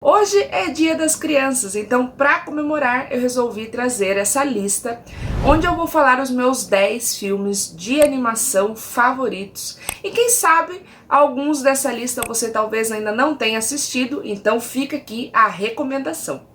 Hoje é Dia das Crianças, então para comemorar eu resolvi trazer essa lista onde eu vou falar os meus 10 filmes de animação favoritos. E quem sabe alguns dessa lista você talvez ainda não tenha assistido, então fica aqui a recomendação.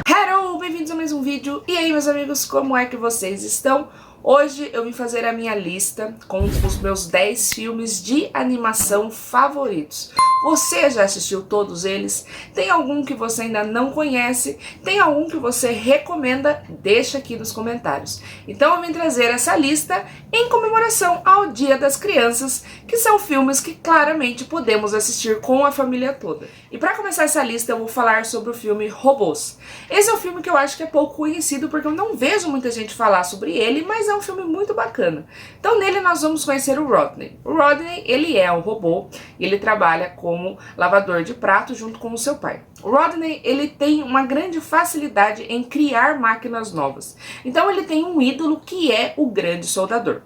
Hello, bem-vindos a mais um vídeo. E aí, meus amigos, como é que vocês estão? Hoje eu vim fazer a minha lista com os meus 10 filmes de animação favoritos. Você já assistiu todos eles? Tem algum que você ainda não conhece? Tem algum que você recomenda? Deixa aqui nos comentários. Então eu vim trazer essa lista em comemoração ao Dia das Crianças, que são filmes que claramente podemos assistir com a família toda. E para começar essa lista eu vou falar sobre o filme Robôs. Esse é um filme que eu acho que é pouco conhecido porque eu não vejo muita gente falar sobre ele, mas é um filme muito bacana. Então nele nós vamos conhecer o Rodney. O Rodney, ele é um robô e ele trabalha como lavador de prato junto com o seu pai. O Rodney, ele tem uma grande facilidade em criar máquinas novas. Então ele tem um ídolo que é o Grande Soldador.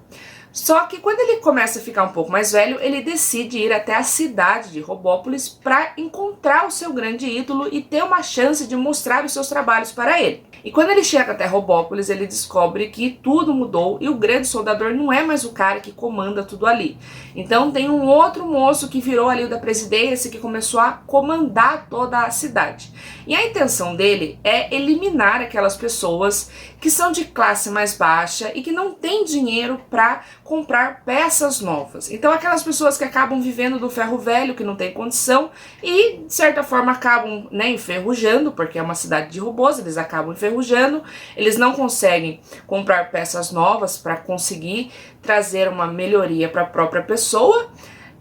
Só que quando ele começa a ficar um pouco mais velho, ele decide ir até a cidade de Robópolis para encontrar o seu grande ídolo e ter uma chance de mostrar os seus trabalhos para ele. E quando ele chega até Robópolis, ele descobre que tudo mudou e o Grande Soldador não é mais o cara que comanda tudo ali. Então tem um outro moço que virou ali o da presidência, que começou a comandar toda a cidade. E a intenção dele é eliminar aquelas pessoas que são de classe mais baixa e que não têm dinheiro para comprar peças novas. Então aquelas pessoas que acabam vivendo do ferro velho, que não tem condição e de certa forma acabam, enferrujando, porque é uma cidade de robôs, eles acabam enferrujando, eles não conseguem comprar peças novas para conseguir trazer uma melhoria para a própria pessoa.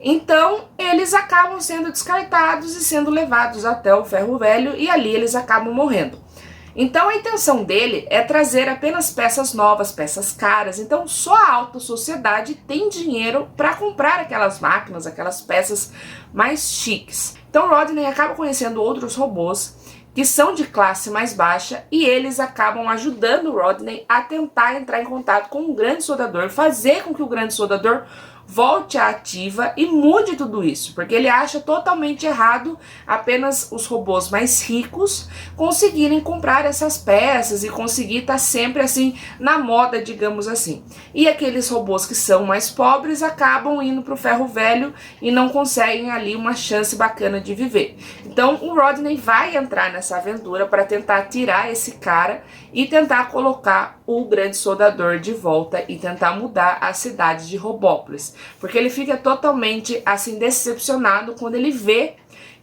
Então eles acabam sendo descartados e sendo levados até o ferro velho e ali eles acabam morrendo. Então a intenção dele é trazer apenas peças novas, peças caras. Então só a alta sociedade tem dinheiro para comprar aquelas máquinas, aquelas peças mais chiques. Então Rodney acaba conhecendo outros robôs que são de classe mais baixa e eles acabam ajudando o Rodney a tentar entrar em contato com o Grande Soldador, fazer com que o Grande Soldador volte à ativa e mude tudo isso, porque ele acha totalmente errado apenas os robôs mais ricos conseguirem comprar essas peças e conseguir estar sempre assim na moda, digamos assim. E aqueles robôs que são mais pobres acabam indo para o ferro velho e não conseguem ali uma chance bacana de viver. Então o Rodney vai entrar nessa aventura para tentar tirar esse cara e tentar colocar o Grande Soldador de volta e tentar mudar a cidade de Robópolis. Porque ele fica totalmente assim decepcionado quando ele vê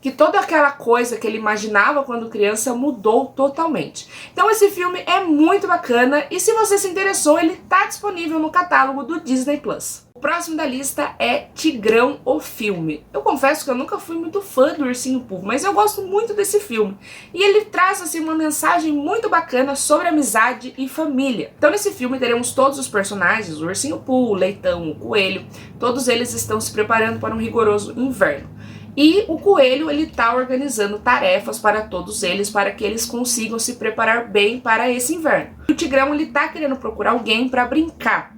que toda aquela coisa que ele imaginava quando criança mudou totalmente. Então esse filme é muito bacana e se você se interessou, ele está disponível no catálogo do Disney Plus. O próximo da lista é Tigrão, o filme. Eu confesso que eu nunca fui muito fã do Ursinho Pooh, mas eu gosto muito desse filme. E ele traz assim uma mensagem muito bacana sobre amizade e família. Então nesse filme teremos todos os personagens, o Ursinho Pooh, o Leitão, o Coelho, todos eles estão se preparando para um rigoroso inverno. E o coelho, ele tá organizando tarefas para todos eles, para que eles consigam se preparar bem para esse inverno. O tigrão, ele tá querendo procurar alguém para brincar.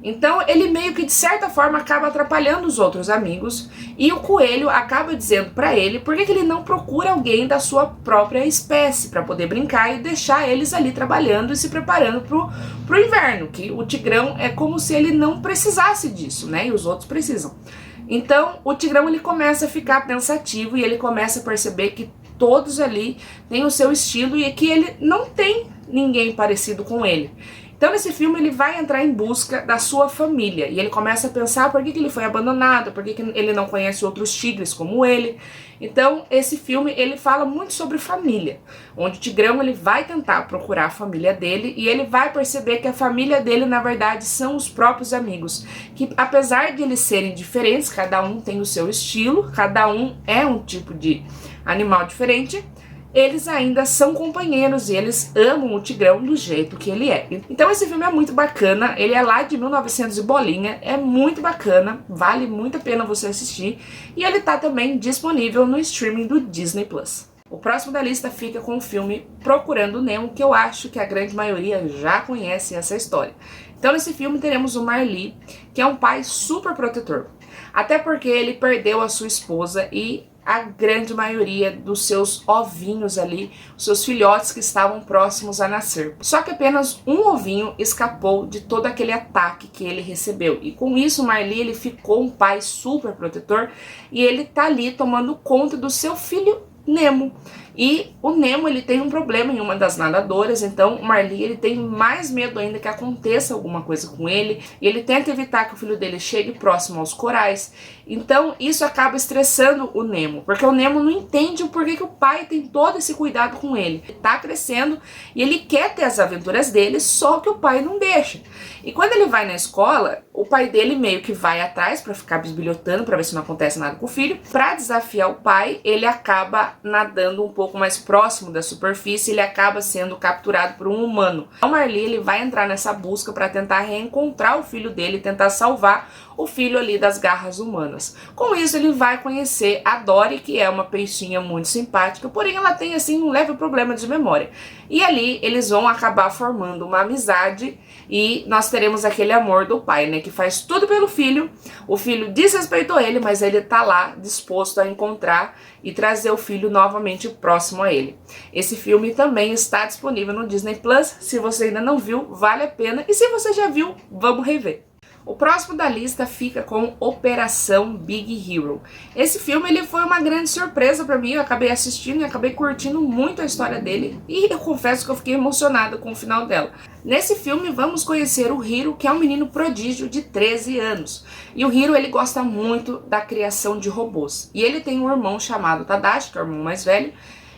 Então ele meio que de certa forma acaba atrapalhando os outros amigos e o coelho acaba dizendo para ele por que ele não procura alguém da sua própria espécie para poder brincar e deixar eles ali trabalhando e se preparando pro inverno, que o tigrão é como se ele não precisasse disso, e os outros precisam. Então o tigrão, ele começa a ficar pensativo e ele começa a perceber que todos ali têm o seu estilo e que ele não tem ninguém parecido com ele. Então nesse filme ele vai entrar em busca da sua família e ele começa a pensar por que ele foi abandonado, por que ele não conhece outros tigres como ele. Então esse filme ele fala muito sobre família, onde o tigrão ele vai tentar procurar a família dele e ele vai perceber que a família dele na verdade são os próprios amigos, que apesar de eles serem diferentes, cada um tem o seu estilo, cada um é um tipo de animal diferente, eles ainda são companheiros e eles amam o tigrão do jeito que ele é. Então esse filme é muito bacana, ele é lá de 1900 e bolinha, é muito bacana, vale muito a pena você assistir e ele tá também disponível no streaming do Disney Plus. O próximo da lista fica com o filme Procurando Nemo, que eu acho que a grande maioria já conhece essa história. Então nesse filme teremos o Marley, que é um pai super protetor, até porque ele perdeu a sua esposa e a grande maioria dos seus ovinhos ali, os seus filhotes que estavam próximos a nascer. Só que apenas um ovinho escapou de todo aquele ataque que ele recebeu. E com isso, Marley ele ficou um pai super protetor e ele tá ali tomando conta do seu filho Nemo. E o Nemo ele tem um problema em uma das nadadoras, então o Marley ele tem mais medo ainda que aconteça alguma coisa com ele, e ele tenta evitar que o filho dele chegue próximo aos corais. Então isso acaba estressando o Nemo, porque o Nemo não entende o porquê que o pai tem todo esse cuidado com ele. Ele tá crescendo e ele quer ter as aventuras dele, só que o pai não deixa. E quando ele vai na escola, o pai dele meio que vai atrás para ficar bisbilhotando para ver se não acontece nada com o filho. Para desafiar o pai, ele acaba nadando um pouco mais próximo da superfície, ele acaba sendo capturado por um humano. O Marley ele vai entrar nessa busca para tentar reencontrar o filho dele, tentar salvar o filho ali das garras humanas. Com isso ele vai conhecer a Dory, que é uma peixinha muito simpática, porém ela tem assim um leve problema de memória. E ali eles vão acabar formando uma amizade e nós teremos aquele amor do pai, né, que faz tudo pelo filho. O filho desrespeitou ele, mas ele tá lá disposto a encontrar e trazer o filho novamente próximo a ele. Esse filme também está disponível no Disney Plus. Se você ainda não viu, vale a pena. E se você já viu, vamos rever. O próximo da lista fica com Operação Big Hero. Esse filme ele foi uma grande surpresa para mim, eu acabei assistindo e acabei curtindo muito a história dele e eu confesso que eu fiquei emocionada com o final dela. Nesse filme vamos conhecer o Hiro, que é um menino prodígio de 13 anos. E o Hiro ele gosta muito da criação de robôs. E ele tem um irmão chamado Tadashi, que é o irmão mais velho.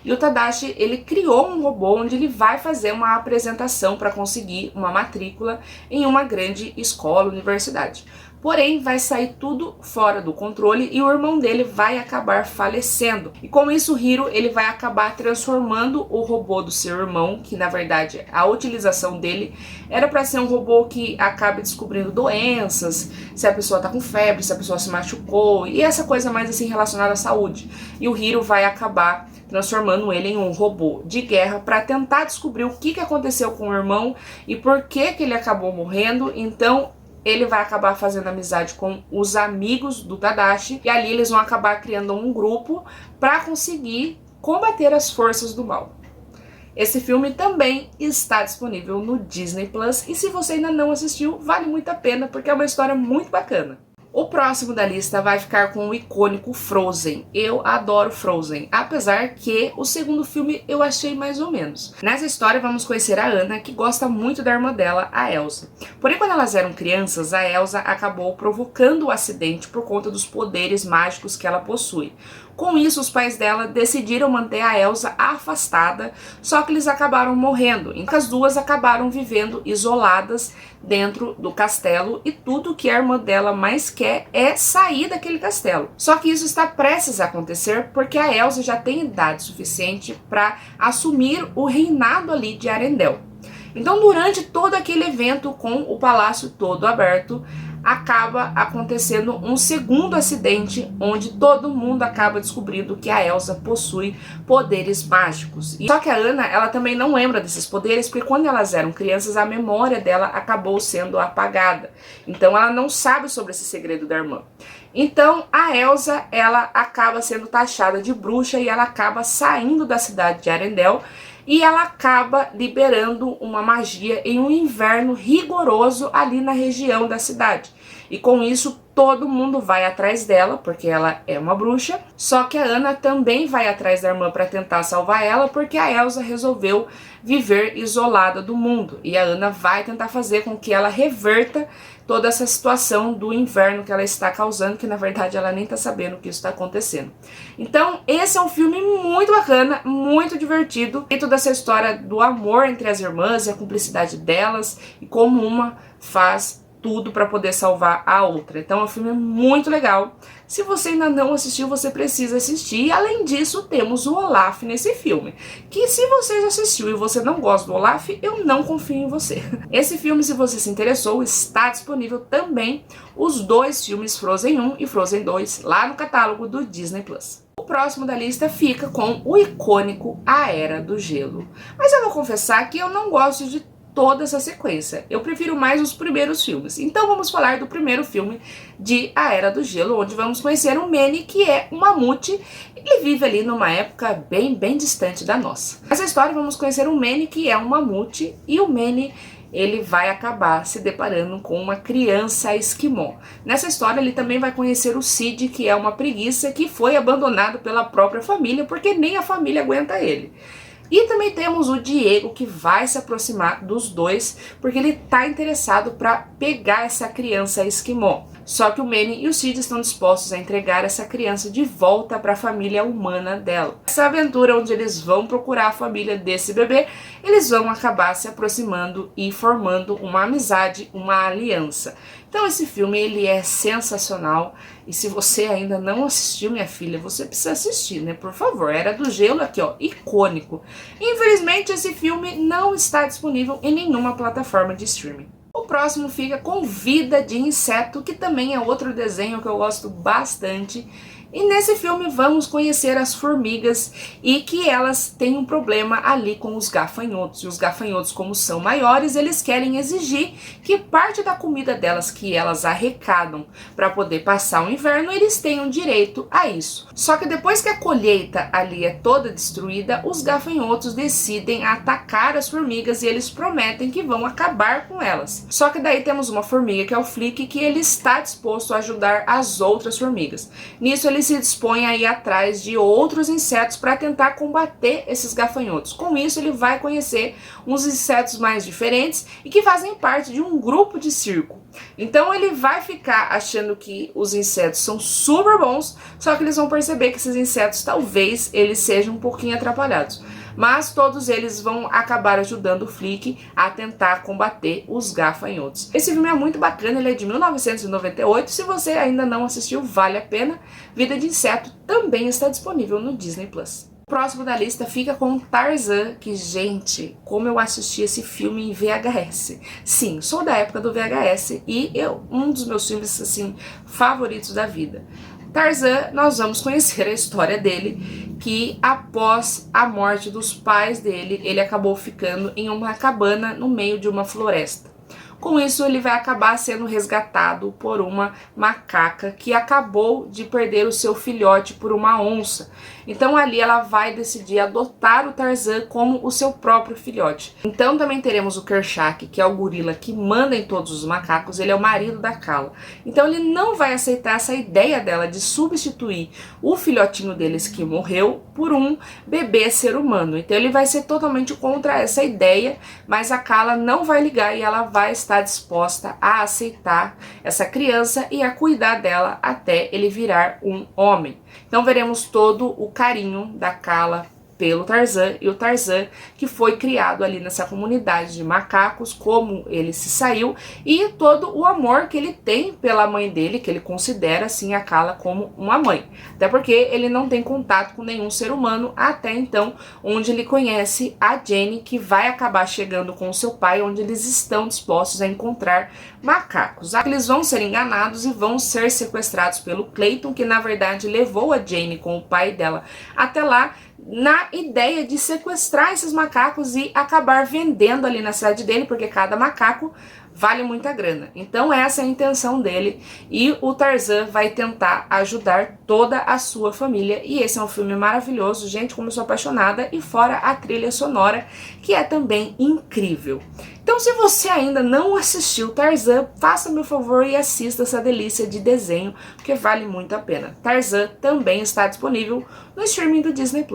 E o Tadashi, ele criou um robô onde ele vai fazer uma apresentação para conseguir uma matrícula em uma grande escola, universidade. Porém, vai sair tudo fora do controle e o irmão dele vai acabar falecendo. E com isso, o Hiro ele vai acabar transformando o robô do seu irmão, que na verdade a utilização dele era para ser um robô que acabe descobrindo doenças, se a pessoa tá com febre, se a pessoa se machucou, e essa coisa mais assim relacionada à saúde. E o Hiro vai acabar transformando ele em um robô de guerra para tentar descobrir o que aconteceu com o irmão e por que ele acabou morrendo. Então ele vai acabar fazendo amizade com os amigos do Tadashi e ali eles vão acabar criando um grupo para conseguir combater as forças do mal. Esse filme também está disponível no Disney Plus e se você ainda não assistiu, vale muito a pena porque é uma história muito bacana. O próximo da lista vai ficar com o icônico Frozen. Eu adoro Frozen, apesar que o segundo filme eu achei mais ou menos. Nessa história vamos conhecer a Anna, que gosta muito da irmã dela, a Elsa. Porém, quando elas eram crianças, a Elsa acabou provocando o acidente por conta dos poderes mágicos que ela possui. Com isso, os pais dela decidiram manter a Elsa afastada, só que eles acabaram morrendo. Então, as duas acabaram vivendo isoladas dentro do castelo e tudo que a irmã dela mais quer é sair daquele castelo. Só que isso está prestes a acontecer porque a Elsa já tem idade suficiente para assumir o reinado ali de Arendelle. Então, durante todo aquele evento com o palácio todo aberto, acaba acontecendo um segundo acidente onde todo mundo acaba descobrindo que a Elsa possui poderes mágicos. Só que a Anna, ela também não lembra desses poderes porque quando elas eram crianças a memória dela acabou sendo apagada. Então ela não sabe sobre esse segredo da irmã. Então a Elsa, ela acaba sendo taxada de bruxa e ela acaba saindo da cidade de Arendelle e ela acaba liberando uma magia em um inverno rigoroso ali na região da cidade. E com isso todo mundo vai atrás dela, porque ela é uma bruxa. Só que a Anna também vai atrás da irmã para tentar salvar ela, porque a Elsa resolveu viver isolada do mundo. E a Anna vai tentar fazer com que ela reverta toda essa situação do inverno que ela está causando, que na verdade ela nem está sabendo que isso está acontecendo. Então esse é um filme muito bacana, muito divertido. E toda essa história do amor entre as irmãs e a cumplicidade delas e como uma faz tudo para poder salvar a outra. Então é um filme muito legal. Se você ainda não assistiu, você precisa assistir. E além disso, temos o Olaf nesse filme. Que se você já assistiu e você não gosta do Olaf, eu não confio em você. Esse filme, se você se interessou, está disponível também os dois filmes Frozen 1 e Frozen 2 lá no catálogo do Disney Plus. O próximo da lista fica com o icônico A Era do Gelo. Mas eu vou confessar que eu não gosto de toda essa sequência. Eu prefiro mais os primeiros filmes. Então vamos falar do primeiro filme de A Era do Gelo, onde vamos conhecer o Manny, que é um mamute. Ele vive ali numa época bem distante da nossa. Nessa história vamos conhecer o Manny, que é um mamute, e o Manny ele vai acabar se deparando com uma criança esquimó. Nessa história ele também vai conhecer o Cid, que é uma preguiça que foi abandonado pela própria família, porque nem a família aguenta ele. E também temos o Diego, que vai se aproximar dos dois, porque ele está interessado para pegar essa criança esquimó. Só que o Manny e o Cid estão dispostos a entregar essa criança de volta para a família humana dela. Essa aventura onde eles vão procurar a família desse bebê, eles vão acabar se aproximando e formando uma amizade, uma aliança. Então esse filme ele é sensacional, e se você ainda não assistiu, minha filha, você precisa assistir, né? Por favor, Era do Gelo aqui, ó, icônico. Infelizmente esse filme não está disponível em nenhuma plataforma de streaming. O próximo fica com Vida de Inseto, que também é outro desenho que eu gosto bastante. E nesse filme vamos conhecer as formigas e que elas têm um problema ali com os gafanhotos. E os gafanhotos, como são maiores, eles querem exigir que parte da comida delas que elas arrecadam para poder passar o inverno, eles tenham direito a isso. Só que depois que a colheita ali é toda destruída, os gafanhotos decidem atacar as formigas e eles prometem que vão acabar com elas. Só que daí temos uma formiga, que é o Flick, que ele está disposto a ajudar as outras formigas. Nisso ele se dispõe a ir atrás de outros insetos para tentar combater esses gafanhotos. Com isso ele vai conhecer uns insetos mais diferentes e que fazem parte de um grupo de circo. Então ele vai ficar achando que os insetos são super bons, só que eles vão perceber que esses insetos talvez eles sejam um pouquinho atrapalhados. Mas todos eles vão acabar ajudando o Flick a tentar combater os gafanhotos. Esse filme é muito bacana, ele é de 1998, se você ainda não assistiu, vale a pena. Vida de Inseto também está disponível no Disney+. O próximo da lista fica com Tarzan, que, gente, como eu assisti esse filme em VHS. Sim, sou da época do VHS e um dos meus filmes, assim, favoritos da vida. Tarzan, nós vamos conhecer a história dele, que após a morte dos pais dele, ele acabou ficando em uma cabana no meio de uma floresta. Com isso, ele vai acabar sendo resgatado por uma macaca que acabou de perder o seu filhote por uma onça. Então ali ela vai decidir adotar o Tarzan como o seu próprio filhote. Então também teremos o Kerchak, que é o gorila que manda em todos os macacos, ele é o marido da Kala. Então ele não vai aceitar essa ideia dela de substituir o filhotinho deles que morreu por um bebê ser humano. Então ele vai ser totalmente contra essa ideia, mas a Kala não vai ligar e ela vai estar disposta a aceitar essa criança e a cuidar dela até ele virar um homem. Então veremos todo o carinho da Kala pelo Tarzan, e o Tarzan que foi criado ali nessa comunidade de macacos, como ele se saiu, e todo o amor que ele tem pela mãe dele, que ele considera assim a Kala como uma mãe, até porque ele não tem contato com nenhum ser humano até então, onde ele conhece a Jenny, que vai acabar chegando com o seu pai, onde eles estão dispostos a encontrar macacos. Eles vão ser enganados e vão ser sequestrados pelo Clayton, que na verdade levou a Jenny com o pai dela até lá, na ideia de sequestrar esses macacos e acabar vendendo ali na cidade dele, porque cada macaco vale muita grana. Então essa é a intenção dele, e o Tarzan vai tentar ajudar toda a sua família, e esse é um filme maravilhoso, gente, como eu sou apaixonada, e fora a trilha sonora, que é também incrível. Então se você ainda não assistiu Tarzan, faça-me o favor e assista essa delícia de desenho, porque vale muito a pena. Tarzan também está disponível no streaming do Disney+.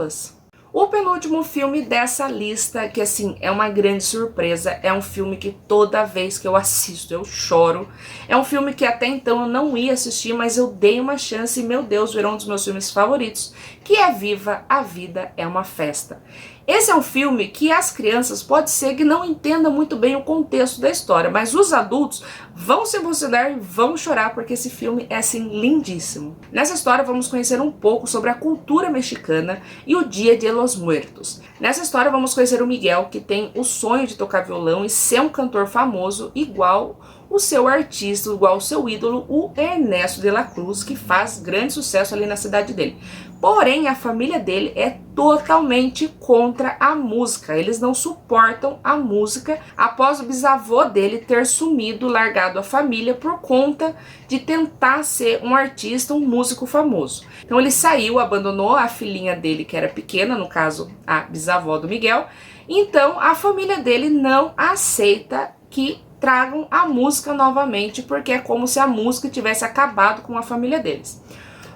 O penúltimo filme dessa lista, que assim, é uma grande surpresa, é um filme que toda vez que eu assisto eu choro. É um filme que até então eu não ia assistir, mas eu dei uma chance e, meu Deus, virou um dos meus filmes favoritos, que é Viva a Vida é uma Festa. Esse é um filme que as crianças pode ser que não entendam muito bem o contexto da história, mas os adultos vão se emocionar e vão chorar, porque esse filme é assim lindíssimo. Nessa história vamos conhecer um pouco sobre a cultura mexicana e o Dia de los Muertos. Nessa história vamos conhecer o Miguel, que tem o sonho de tocar violão e ser um cantor famoso igual o seu artista, igual o seu ídolo, o Ernesto de la Cruz, que faz grande sucesso ali na cidade dele. Porém, a família dele é totalmente contra a música. Eles não suportam a música após o bisavô dele ter sumido, largado a família por conta de tentar ser um artista, um músico famoso. Então ele saiu, abandonou a filhinha dele que era pequena, no caso a bisavó do Miguel. Então a família dele não aceita que tragam a música novamente, porque é como se a música tivesse acabado com a família deles.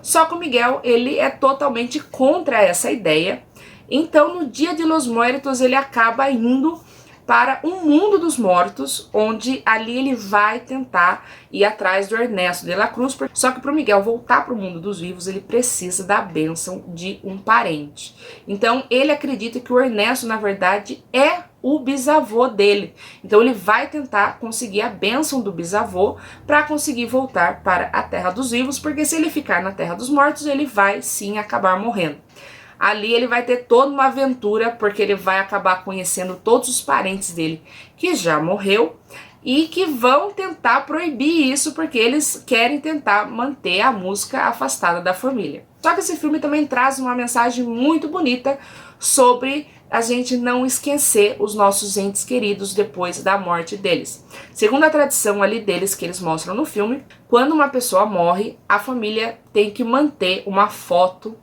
Só que o Miguel, ele é totalmente contra essa ideia. Então, no dia de Los Muertos, ele acaba indo para um mundo dos mortos, onde ali ele vai tentar ir atrás do Ernesto de la Cruz. Só que para o Miguel voltar para o mundo dos vivos, ele precisa da bênção de um parente. Então, ele acredita que o Ernesto, na verdade, é o bisavô dele. Então ele vai tentar conseguir a bênção do bisavô para conseguir voltar para a Terra dos Vivos, porque se ele ficar na Terra dos Mortos, ele vai sim acabar morrendo. Ali ele vai ter toda uma aventura, porque ele vai acabar conhecendo todos os parentes dele que já morreu e que vão tentar proibir isso, porque eles querem tentar manter a música afastada da família. Só que esse filme também traz uma mensagem muito bonita sobre a gente não esquecer os nossos entes queridos depois da morte deles. Segundo a tradição ali deles que eles mostram no filme, quando uma pessoa morre, a família tem que manter uma foto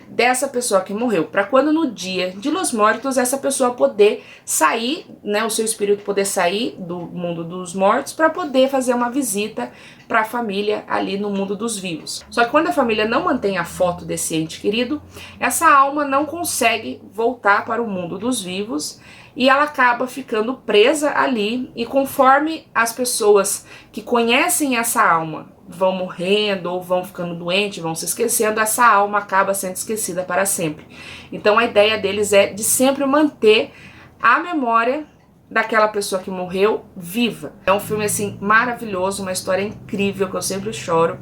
dessa pessoa que morreu, para quando no dia de Los Mortos essa pessoa poder sair, né, o seu espírito poder sair do mundo dos mortos para poder fazer uma visita para a família ali no mundo dos vivos. Só que quando a família não mantém a foto desse ente querido, essa alma não consegue voltar para o mundo dos vivos e ela acaba ficando presa ali, e conforme as pessoas que conhecem essa alma vão morrendo ou vão ficando doentes, vão se esquecendo, essa alma acaba sendo esquecida para sempre. Então a ideia deles é de sempre manter a memória daquela pessoa que morreu viva. É um filme assim maravilhoso, uma história incrível que eu sempre choro,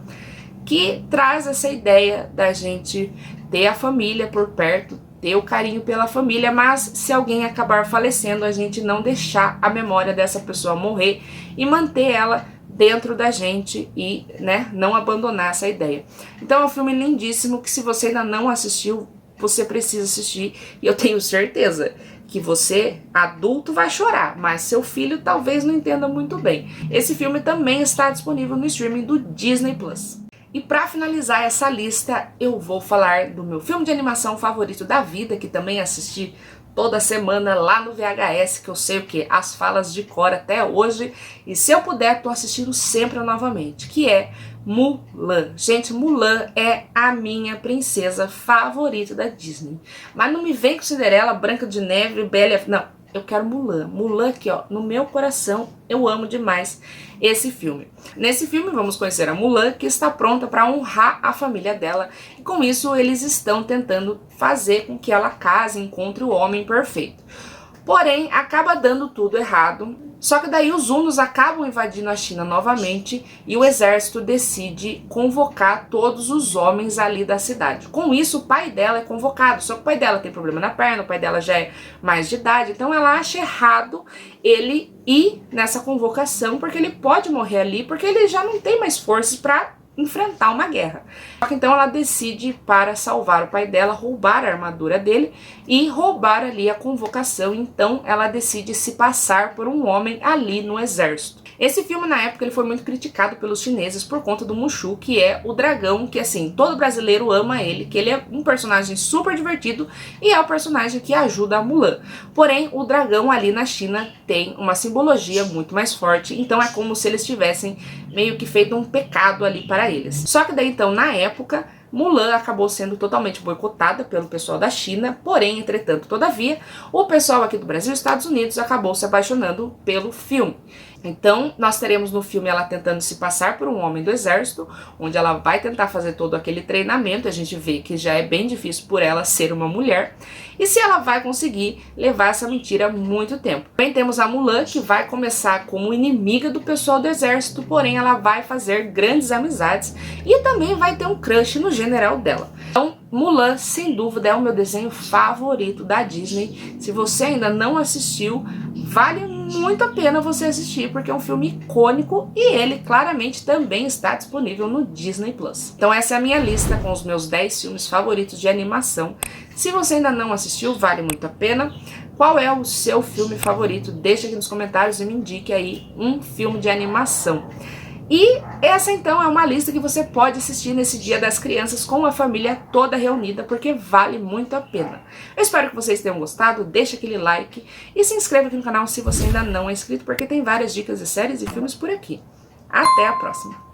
que traz essa ideia da gente ter a família por perto, ter o carinho pela família, mas se alguém acabar falecendo, a gente não deixar a memória dessa pessoa morrer e manter ela dentro da gente e, né, não abandonar essa ideia. Então é um filme lindíssimo que, se você ainda não assistiu, você precisa assistir, e eu tenho certeza que você, adulto, vai chorar, mas seu filho talvez não entenda muito bem. Esse filme também está disponível no streaming do Disney Plus. E para finalizar essa lista, eu vou falar do meu filme de animação favorito da vida, que também assisti toda semana lá no VHS, que eu sei o que? As falas de cor até hoje, e se eu puder, tô assistindo sempre novamente, que é Mulan. Gente, Mulan é a minha princesa favorita da Disney. Mas não me vem com Cinderela, Branca de Neve, Bela... Não, eu quero Mulan. Mulan aqui, ó, no meu coração, eu amo demais esse filme. Nesse filme vamos conhecer a Mulan, que está pronta para honrar a família dela, e com isso eles estão tentando fazer com que ela case e encontre o homem perfeito. Porém, acaba dando tudo errado. Só que daí os hunos acabam invadindo a China novamente e o exército decide convocar todos os homens ali da cidade. Com isso, o pai dela é convocado, só que o pai dela tem problema na perna, o pai dela já é mais de idade, então ela acha errado ele ir nessa convocação, porque ele pode morrer ali, porque ele já não tem mais forças para enfrentar uma guerra. Só que então ela decide, para salvar o pai dela, roubar a armadura dele e roubar ali a convocação. Então ela decide se passar por um homem ali no exército. Esse filme, na época, ele foi muito criticado pelos chineses por conta do Mushu, que é o dragão, que assim, todo brasileiro ama ele, que ele é um personagem super divertido e é o personagem que ajuda a Mulan. Porém, o dragão ali na China tem uma simbologia muito mais forte, então é como se eles tivessem meio que feito um pecado ali para eles. Só que daí, então, na época, Mulan acabou sendo totalmente boicotada pelo pessoal da China, porém, entretanto, todavia, o pessoal aqui do Brasil e Estados Unidos acabou se apaixonando pelo filme. Então, nós teremos no filme ela tentando se passar por um homem do exército, onde ela vai tentar fazer todo aquele treinamento. A gente vê que já é bem difícil por ela ser uma mulher, e se ela vai conseguir levar essa mentira muito tempo. Também temos a Mulan, que vai começar como inimiga do pessoal do exército, porém ela vai fazer grandes amizades e também vai ter um crush no general dela. Então, Mulan, sem dúvida, é o meu desenho favorito da Disney. Se você ainda não assistiu, vale muito a pena você assistir, porque é um filme icônico e ele claramente também está disponível no Disney Plus. Então essa é a minha lista com os meus 10 filmes favoritos de animação. Se você ainda não assistiu, vale muito a pena. Qual é o seu filme favorito? Deixa aqui nos comentários e me indique aí um filme de animação. E essa então é uma lista que você pode assistir nesse Dia das Crianças com a família toda reunida, porque vale muito a pena. Eu espero que vocês tenham gostado, deixa aquele like e se inscreva aqui no canal se você ainda não é inscrito, porque tem várias dicas de séries e filmes por aqui. Até a próxima!